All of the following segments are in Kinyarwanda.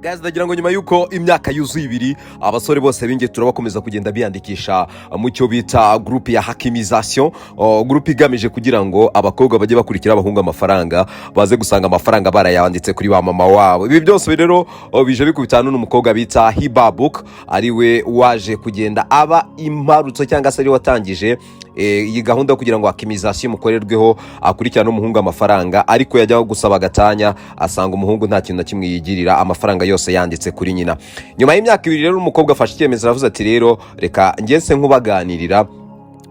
Guys, ndagira ngo nyuma yuko imyaka yuzuye 2 abasore bose binge turabakomeza kugenda biyandikisha mu cyo bita groupe ya Hakimisation, groupe igamije kugira ngo abakobwa bajye bakurikira abahungu amafaranga baze gusanga amafaranga barayanditse kuri ba mama wabo. Ibi byose rero bije bikubitana n'umukobwa bita Hibabuk, ariwe waje kugenda aba imparutso cyangwa se ari watangije iyi gahunda kugira ngo Hakimisation mukorerweho akurikirana n'umuhungu amafaranga, ariko yajya gusaba gatanya asanga umuhungu nta kintu na kimwe yigirira, amafaranga yose yanditse kuri nyina. Nyuma y'imyaka 2 rero umukobwa afashe icyemezo aravuze ati rero reka ngense nkubaganirira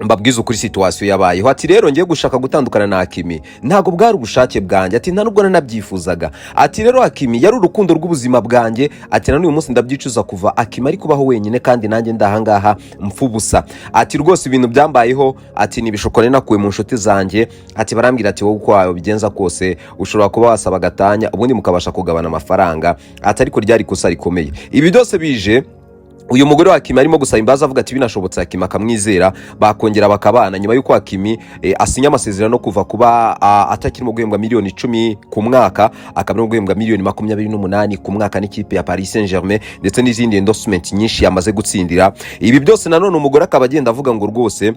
mbabwiza ukuri situation yabayeho. Ati rero ngiye gushaka gutandukana na Hakimi ntago bwari ubushake bwanjye, ati nta nubwo nanabyifuzaga. Ati rero Hakimi yari urukundo rw'ubuzima bwanjye, ati na n'uyu munsi ndabyicuza kuva Hakimi ari kubaho wenyine kandi nanjye ndahangaha mfubusa. Ati rwose ibintu byambayeho, ati nibishokore nakuwe mu nshuti zanjye, ati barambwira ati wowe uko bigenza kose ushobora kuba wasaba gatanya ubundi mukabasha kugabana amafaranga, ati ariko ryari kosa rikomeye. Ibi byose bije uyu mugore wa Hakimi arimo gusaba imbabazi avuga ati binashobotse Hakimi akamwizera bakongera bakabana, nyuma yuko Hakimi asinya amasezerano kuva kuba atakirimo guhembwa miliyoni 10 ku mwaka akabirimo guhembwa miliyoni 28 ku mwaka n'ikipe ya Paris Saint-Germain ndetse n'izindi endorsement nyinshi yamaze gutsindira. Ibi byose nanone umugore akabagenda avuga ngo rwose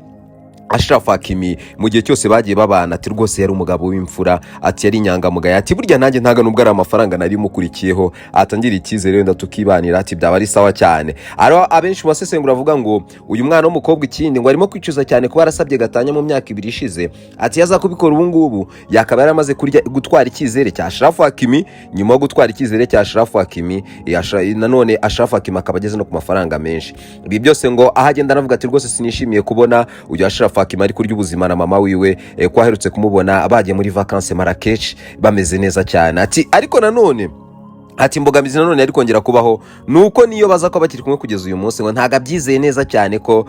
Achraf Hakimi mu gihe cyose bagiye babana ati rwose yari umugabo w'imfura, ati yari inyangamugayo, ati burya nanjye ntaga nubwo ari amafaranga nari mukurikiyeho atangira icyizere wenda tukibanira, ati byaba ari sawa cyane. Aro abenshi basesengura avuga ngo uyu mwana w'umukobwa ikindi ngo arimo kwicuza cyane kuba yarasabye gatanya mu myaka 2 ishize, ati yaza kubikora ubu ngubu yakaba yaramaze gutwara icyizere cya Achraf Hakimi. Nyuma yo gutwara icyizere cya Achraf Hakimi nanone Achraf Hakimi akabageze no ku mafaranga menshi. Ibi byose ngo ahagenda anavuga ati rwose sinishimiye kubona uyu Achraf Hakimi ari kurya ubuzima na mama wiwe ko aherutse kumubona bagiye muri vacances Marrakech bameze neza cyane. Ati ariko nanone ati mbogamizi nanone ari kongera kubaho nuko niyo baza ko bakiri kumwe kugeza uyu munsi ngo ntaga byizeye neza cyane ko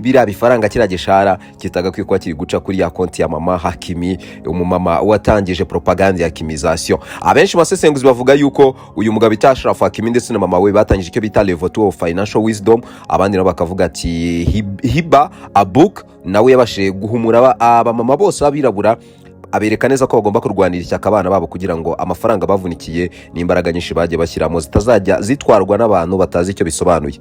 bira bifaranga kiragishara kitaga kwikuba kiri guca kuri ya konti ya mama Hakimi, umumama watangije propaganda ya Hakimisation. Abenshi basesenguzi bavuga yuko uyu mugabo bita Achraf Hakimi ndetse na mama we batangije icyo bita level 2 of financial wisdom, abandi nabo bakavuga ati Hibabuk nawe yabashe guhumura abamama bose babirabura, abereka neza ko bagomba kurwanira icyaka abana babo kugira ngo amafaranga bavunikiye n'imbaraga nyinshi bagiye bashyiramo zitazajya zitwarwa n'abantu batazi icyo bisobanuye.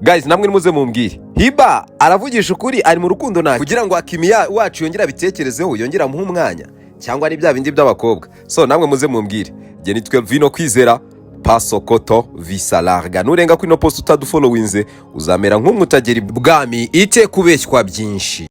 Guys, namwe nimuze mumbwire Hiba aravugisha ukuri ari mu rukundo nake kugira ngo Hakimi wacu yongera bitekerezeho yongera muha umwanya, cyangwa ari bya bindi by'abakobwa? So namwe muze mumbwire. Je nitwe Vino Kwizera Paso Koto Visa Larga. Nurenga kuri no post utadufollowinze uzamera nk'umutageri bwami ite kubeshywa byinshi.